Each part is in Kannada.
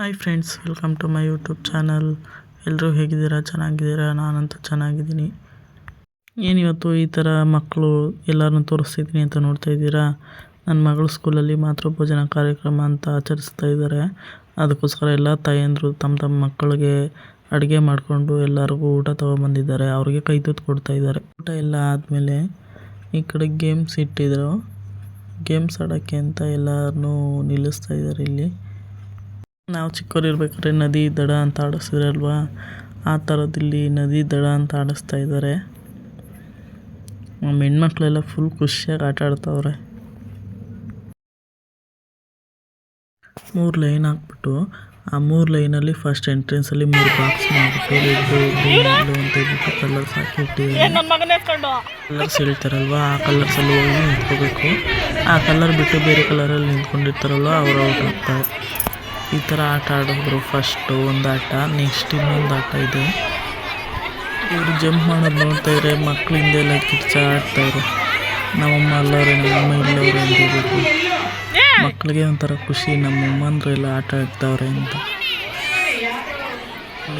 Hi friends, welcome to my YouTube channel. ಎಲ್ಲರೂ ಹೇಗಿದ್ದೀರಾ? ಚೆನ್ನಾಗಿದ್ದೀರಾ? ನಾನಂತೂ ಚೆನ್ನಾಗಿದ್ದೀನಿ. ಏನಿವತ್ತು ಈ ಥರ ಮಕ್ಕಳು ಎಲ್ಲರನ್ನೂ ತೋರಿಸ್ತಿದ್ದೀನಿ ಅಂತ ನೋಡ್ತಾ ಇದ್ದೀರಾ. ನನ್ನ ಮಗಳ ಸ್ಕೂಲಲ್ಲಿ ಮಾತೃಭೋಜನ ಕಾರ್ಯಕ್ರಮ ಅಂತ ಆಚರಿಸ್ತಾ ಇದ್ದಾರೆ. ಅದಕ್ಕೋಸ್ಕರ ಎಲ್ಲ ತಾಯಂದಿರು ತಮ್ಮ ಮಕ್ಕಳಿಗೆ ಅಡುಗೆ ಮಾಡಿಕೊಂಡು ಎಲ್ಲರಿಗೂ ಊಟ ತೊಗೊಂಬಂದಿದ್ದಾರೆ. ಅವ್ರಿಗೆ ಕೈ ತುತ್ತು ಕೊಡ್ತಾ ಇದ್ದಾರೆ. ಊಟ ಎಲ್ಲ ಆದಮೇಲೆ ಈ ಕಡೆ ಗೇಮ್ಸ್ ಇಟ್ಟಿದ್ರು. ಗೇಮ್ಸ್ ಆಡೋಕ್ಕೆ ಅಂತ ಎಲ್ಲರನ್ನೂ ನಿಲ್ಲಿಸ್ತಾ ಇದ್ದಾರೆ. ಇಲ್ಲಿ ನಾವು ಚಿಕ್ಕವರಿರ್ಬೇಕಾದ್ರೆ ನದಿ ದಡ ಅಂತ ಆಡಿಸ್ತಿರಲ್ವ, ಆ ಥರದ್ದು ನದಿ ದಡ ಅಂತ ಆಡಿಸ್ತಾ ಇದ್ದಾರೆ. ನಮ್ಮ ಹೆಣ್ಮಕ್ಳೆಲ್ಲ ಫುಲ್ ಖುಷಿಯಾಗಿ ಆಟ ಆಡ್ತಾವ್ರೆ. 3 ಲೈನ್ ಹಾಕ್ಬಿಟ್ಟು ಆ 3 ಲೈನಲ್ಲಿ ಫಸ್ಟ್ ಎಂಟ್ರೆನ್ಸಲ್ಲಿ 3 ಬಾಕ್ಸ್ ಮಾಡಿಬಿಟ್ಟು ರೆಡ್ಡು ಅಂತ ಹೇಳ್ಬಿಟ್ಟು ಕಲರ್ಸ್ ಹಾಕಿಟ್ಟಿದ್ದಾರೆ. ಕಲರ್ಸ್ ಹೇಳ್ತಾರಲ್ವ, ಆ ಕಲರ್ಸಲ್ಲಿ ಹೋಗಿ ನಿಂತ್ಕೋಬೇಕು. ಆ ಕಲರ್ ಬಿಟ್ಟು ಬೇರೆ ಕಲರಲ್ಲಿ ನಿಂತ್ಕೊಂಡಿರ್ತಾರಲ್ವ, ಅವರು ಔಟ್ ಆಗ್ತಾರೆ. ಈ ಥರ ಆಟ ಆಡಿದ್ರು. ಫಸ್ಟು ಒಂದು ಆಟ, ನೆಕ್ಸ್ಟ್ ಇನ್ನೊಂದು ಆಟ ಇದೆ. ಇವರು ಜಂಪ್ ಮಾಡೋದು ನೋಡ್ತಾ ಇದ್ರೆ ಮಕ್ಳು ಹಿಂದೆಲ್ಲ ಕಿರ್ಚಾಡ್ತಾವ್ರೆ. ನಮ್ಮಮ್ಮ ಅಲ್ಲವ್ರೆ, ನಮ್ಮಮ್ಮ ಇಲ್ಲವ್ರೆ ಅಂತ ಹೇಳ್ಬೇಕು. ಮಕ್ಕಳಿಗೆ ಒಂಥರ ಖುಷಿ, ನಮ್ಮಮ್ಮ ಅಂದ್ರೆ ಎಲ್ಲ ಆಟ ಆಡ್ತಾವ್ರೆ ಅಂತ.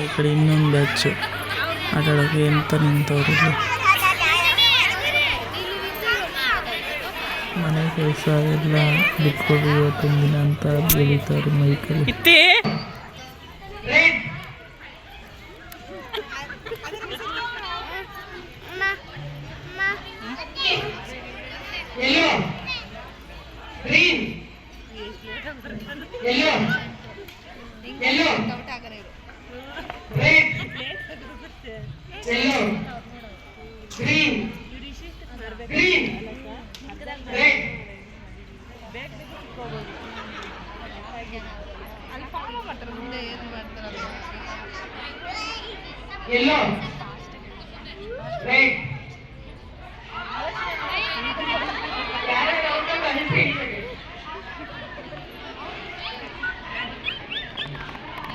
ಈ ಕಡೆ ಇನ್ನೊಂದು ಬ್ಯಾಚ್ ಆಟ ಆಡೋಕ್ಕೆ ಎಂತ ನಿಂತವ್ರೆ. ಮನೆ ಕೆಲಸ ಎಲ್ಲ ಬಿಟ್ಕೊಡಿ ಇವತ್ತಿನ ದಿನ ಅಂತ ಬೆಳೀತಾರೆ ಮೈಕಲ್ಲಿ. Yellow, red,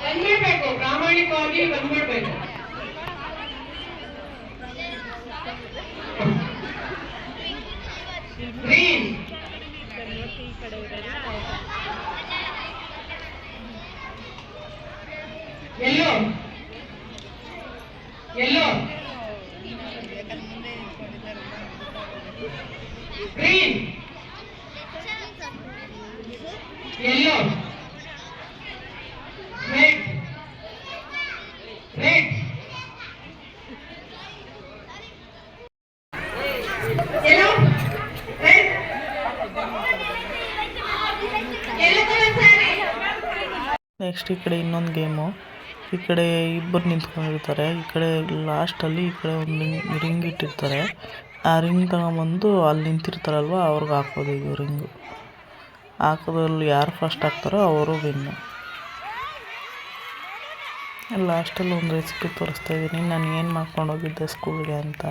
ಬಂದ್ಬಿಡ್ಬೇಕು, ಪ್ರಾಮಾಣಿಕವಾಗಿ ಬಂದ್ಬಿಡ್ಬೇಕು. Green, yellow, yellow, green, yellow, red, red, yellow, red, yellow color saree. Next ಈ ಕಡೆ ಇನ್ನೊಂದು ಗೇಮು. ಈ ಕಡೆ ಇಬ್ಬರು ನಿಂತ್ಕೊಂಡಿರ್ತಾರೆ. ಈ ಕಡೆ ಲಾಸ್ಟಲ್ಲಿ ಈ ಕಡೆ ಒಂದು ರಿಂಗ್ ಇಟ್ಟಿರ್ತಾರೆ. ಆ ರಿಂಗ್ ತಗೊಂಬಂದು ಅಲ್ಲಿ ನಿಂತಿರ್ತಾರಲ್ವ, ಅವ್ರಿಗೆ ಹಾಕೋದು. ಇದು ರಿಂಗು ಹಾಕೋದ್ರಲ್ಲಿ ಯಾರು ಫಸ್ಟ್ ಹಾಕ್ತಾರೋ ಅವರು ವಿನ್ನು. ಲಾಸ್ಟಲ್ಲಿ ಒಂದು ರೆಸಿಪಿ ತೋರಿಸ್ತಾ ಇದ್ದೀನಿ. ನಾನು ಏನು ಮಾಡ್ಕೊಂಡು ಹೋಗಿದ್ದೆ ಸ್ಕೂಲ್ಗೆ ಅಂತ.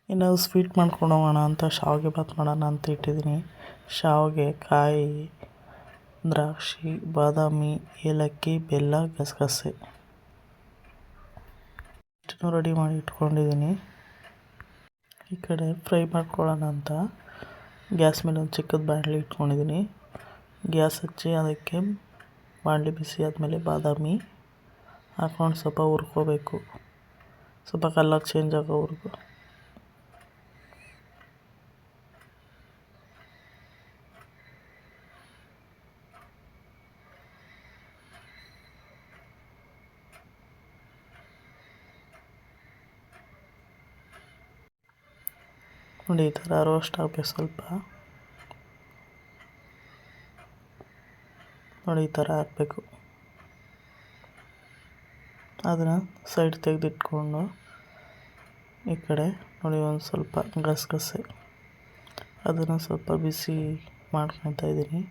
ಏನಾದ್ರು ಸ್ವೀಟ್ ಮಾಡ್ಕೊಂಡು ಹೋಗೋಣ ಅಂತ ಶಾವಿಗೆ ಬಾತ್ ಮಾಡೋಣ ಅಂತ ಇಟ್ಟಿದ್ದೀನಿ. ಶಾವಿಗೆ, ಕಾಯಿ, ದ್ರಾಕ್ಷಿ, ಬಾದಾಮಿ, ಏಲಕ್ಕಿ, ಬೆಲ್ಲ, ಗಸಗಸೆ ಇಷ್ಟನ್ನು ರೆಡಿ ಮಾಡಿ ಇಟ್ಕೊಂಡಿದ್ದೀನಿ. ಈ ಕಡೆ ಫ್ರೈ ಮಾಡ್ಕೊಳ್ಳೋಣ ಅಂತ ಗ್ಯಾಸ್ ಮೇಲೆ ಒಂದು ಚಿಕ್ಕದ ಬಾಣಲಿ ಇಟ್ಕೊಂಡಿದ್ದೀನಿ. ಗ್ಯಾಸ್ ಹಚ್ಚಿ ಅದಕ್ಕೆ ಬಾಣಲಿ ಬಿಸಿ ಆದಮೇಲೆ ಬಾದಾಮಿ ಹಾಕ್ಕೊಂಡು ಸ್ವಲ್ಪ ಹುರ್ಕೋಬೇಕು. ಸ್ವಲ್ಪ ಕಲರ್ ಚೇಂಜ್ ಆಗೋವರೆಗೂ. ನೋಡಿ, ಈ ಥರ ರೋಸ್ಟ್ ಆಗಬೇಕು ಸ್ವಲ್ಪ. ನೋಡಿ, ಈ ಥರ ಹಾಕಬೇಕು. ಅದನ್ನು ಸೈಡ್ ತೆಗೆದಿಟ್ಕೊಂಡು ಈ ಕಡೆ ನೋಡಿ ಒಂದು ಸ್ವಲ್ಪ ಗಸಗಸೆ, ಅದನ್ನು ಸ್ವಲ್ಪ ಬಿಸಿ ಮಾಡ್ಕೊತಾ ಇದ್ದೀನಿ.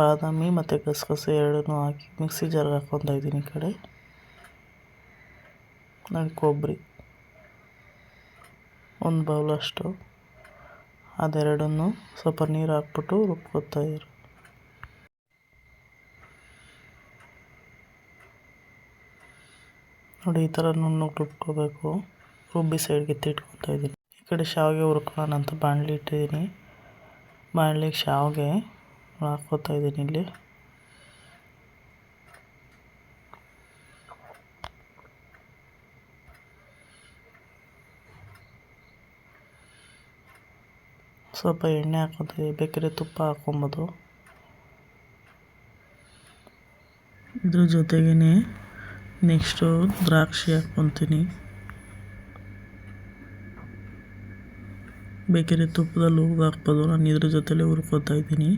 ಬಾದಾಮಿ ಮತ್ತು ಗಸಗಸೆ ಎರಡನ್ನೂ ಹಾಕಿ ಮಿಕ್ಸಿ ಜಾರ್ಗೆ ಹಾಕ್ಕೊತಾ ಇದ್ದೀನಿ. ಈ ಕಡೆ ನೋಡಿ ಕೊಬ್ಬರಿ ಒಂದು ಬೌಲಷ್ಟು, ಅದೆರಡನ್ನು ಸ್ವಲ್ಪ ನೀರು ಹಾಕ್ಬಿಟ್ಟು ರುಬ್ಕೊತಾ ಇರು. ನೋಡಿ, ಈ ಥರ ನುಣ್ಣಗೆ ರುಬ್ಕೋಬೇಕು. ರುಬ್ಬಿ ಸೈಡ್ಗೆ ಎತ್ತಿಟ್ಕೊತಾ ಇದ್ದೀನಿ. ಈ ಕಡೆ ಶಾವಿಗೆ ಹುರ್ಕೊಳ್ಳೋಣ ಅಂತ ಬಾಣಲಿ ಇಟ್ಟಿದ್ದೀನಿ. ಬಾಣಲಿಗೆ ಶಾವಿಗೆ ಹಾಕ್ಕೋತಾ ಇದ್ದೀನಿ. ಇಲ್ಲಿ ಸ್ವಲ್ಪ ಎಣ್ಣೆ ಹಾಕ್ಕೊತೀವಿ, ಬೇಕಾದ್ರೆ ತುಪ್ಪ ಹಾಕ್ಕೊಬೋದು. ಇದ್ರ ಜೊತೆಗೇ ನೆಕ್ಸ್ಟು ದ್ರಾಕ್ಷಿ ಹಾಕ್ಕೊತೀನಿ. ಬೇಕಾದ್ರೆ ತುಪ್ಪದಲ್ಲಿ ಹೂವು ಹಾಕ್ಬೋದು, ನಾನು ಇದ್ರ ಜೊತೆಲೇ ಹುರ್ಕೋತಾ ಇದ್ದೀನಿ.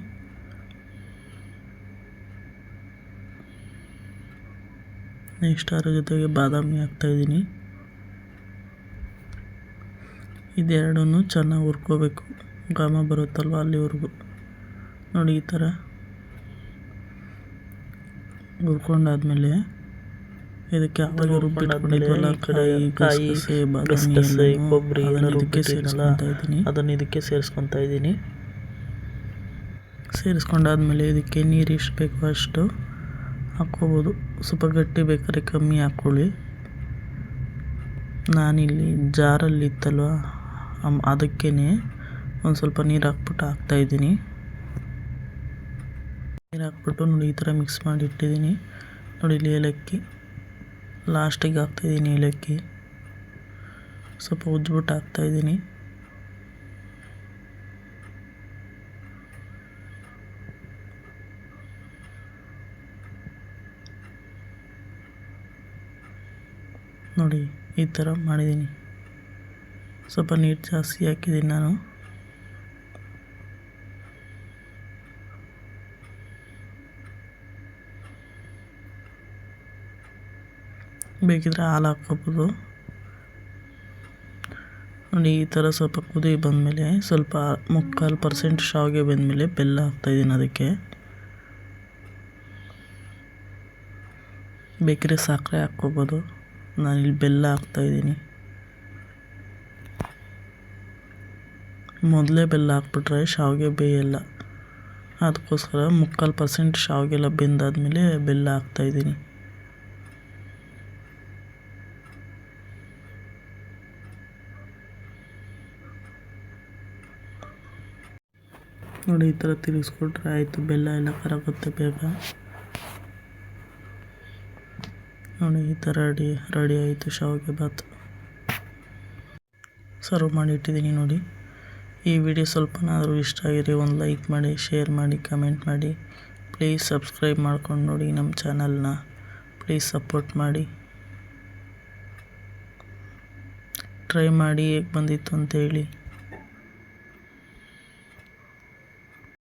ನೆಕ್ಸ್ಟ್ ಅದ್ರ ಜೊತೆಗೆ ಬಾದಾಮಿ ಹಾಕ್ತಾಯಿದ್ದೀನಿ. ಇದೆರಡನ್ನೂ ಚೆನ್ನಾಗಿ ಹುರ್ಕೋಬೇಕು, ಘಮ ಬರುತ್ತಲ್ವ ಅಲ್ಲಿವರೆಗೂ. ನೋಡಿ ಈ ಥರ ಹುರ್ಕೊಂಡಾದ್ಮೇಲೆ ಇದಕ್ಕೆ ಆವಾಗ ರುಬ್ಬಿಟ್ಕೊಂಡಿದ್ವಲ್ಲ ಕಾಯಿ, ಗಸಗಸೆ, ಕೊಬ್ಬರಿ ಎಲ್ಲ ಅದನ್ನು ಇದಕ್ಕೆ ಸೇರಿಸ್ಕೊತಾ ಇದ್ದೀನಿ. ಸೇರಿಸ್ಕೊಂಡಾದ್ಮೇಲೆ ಇದಕ್ಕೆ ನೀರು ಎಷ್ಟು ಬೇಕೋ ಅಷ್ಟು ಹಾಕ್ಕೋಬೋದು. ಸ್ವಲ್ಪ ಗಟ್ಟಿ ಬೇಕಾದ್ರೆ ಕಮ್ಮಿ ಹಾಕ್ಕೊಳ್ಳಿ. ನಾನಿಲ್ಲಿ ಜಾರಲ್ಲಿ ಇತ್ತಲ್ವ ಅದಕ್ಕೇ ಒಂದು ಸ್ವಲ್ಪ ನೀರು ಹಾಕ್ಬಿಟ್ಟು ಹಾಕ್ತಾಯಿದ್ದೀನಿ. ನೀರು ಹಾಕ್ಬಿಟ್ಟು ನೋಡಿ ಈ ಥರ ಮಿಕ್ಸ್ ಮಾಡಿ ಇಟ್ಟಿದ್ದೀನಿ. ನೋಡಿ ಇಲ್ಲಿ ಏಲಕ್ಕಿ ಲಾಸ್ಟಿಗೆ ಹಾಕ್ತಾಯಿದ್ದೀನಿ. ಏಲಕ್ಕಿ ಸ್ವಲ್ಪ ಉಜ್ಜಿಬಿಟ್ಟು ಹಾಕ್ತಾಯಿದ್ದೀನಿ. ನೋಡಿ ಈ ಥರ ಮಾಡಿದ್ದೀನಿ. ಸ್ವಲ್ಪ ನೀರು ಜಾಸ್ತಿ ಹಾಕಿದ್ದೀನಿ ನಾನು. ಬೇಕಿದ್ರೆ ಹಾಲು ಹಾಕ್ಕೋಬೋದು. ನೋಡಿ ಈ ಥರ ಸ್ವಲ್ಪ ಕುದಿ ಬಂದಮೇಲೆ ಸ್ವಲ್ಪ 3/4% ಶಾವಿಗೆ ಬಂದಮೇಲೆ ಬೆಲ್ಲ ಹಾಕ್ತಾಯಿದ್ದೀನಿ. ಅದಕ್ಕೆ ಬೇಕಿದ್ರೆ ಸಕ್ಕರೆ ಹಾಕ್ಕೋಬೋದು, ನಾನಿಲ್ಲಿ ಬೆಲ್ಲ ಹಾಕ್ತಾಯಿದ್ದೀನಿ. ಮೊದಲೇ ಬೆಲ್ಲ ಹಾಕ್ಬಿಟ್ರೆ ಶಾವಿಗೆ ಬೇಯಲ್ಲ, ಅದಕ್ಕೋಸ್ಕರ 3/4% ಶಾವಿಗೆ ಎಲ್ಲ ಬೆಂದಾದ್ಮೇಲೆ ಬೆಲ್ಲ ಹಾಕ್ತಾಯಿದ್ದೀನಿ. ನೋಡಿ ಈ ಥರ ತಿರುಗಿಸ್ಕೊಟ್ರೆ ಆಯಿತು, ಬೆಲ್ಲ ಎಲ್ಲ ಕರಗುತ್ತೆ ಬೇಗ. ನೋಡಿ ಈ ಥರ ರೆಡಿ ಆಯಿತು ಶಾವಿಗೆ ಬಾತ್. ಸರ್ವ್ ಮಾಡಿ ಇಟ್ಟಿದ್ದೀನಿ ನೋಡಿ. ಈ ವಿಡಿಯೋ ಸ್ವಲ್ಪನಾದರೂ ಇಷ್ಟ ಆಗಿರಿ ಒಂದು ಲೈಕ್ ಮಾಡಿ, ಶೇರ್ ಮಾಡಿ, ಕಮೆಂಟ್ ಮಾಡಿ. ಪ್ಲೀಸ್ ಸಬ್ಸ್ಕ್ರೈಬ್ ಮಾಡ್ಕೊಂಡು ನೋಡಿ ನಮ್ಮ ಚಾನಲ್ನ. ಪ್ಲೀಸ್ ಸಪೋರ್ಟ್ ಮಾಡಿ. ಟ್ರೈ ಮಾಡಿ ಹೇಗೆ ಬಂದಿತ್ತು ಅಂತೇಳಿ.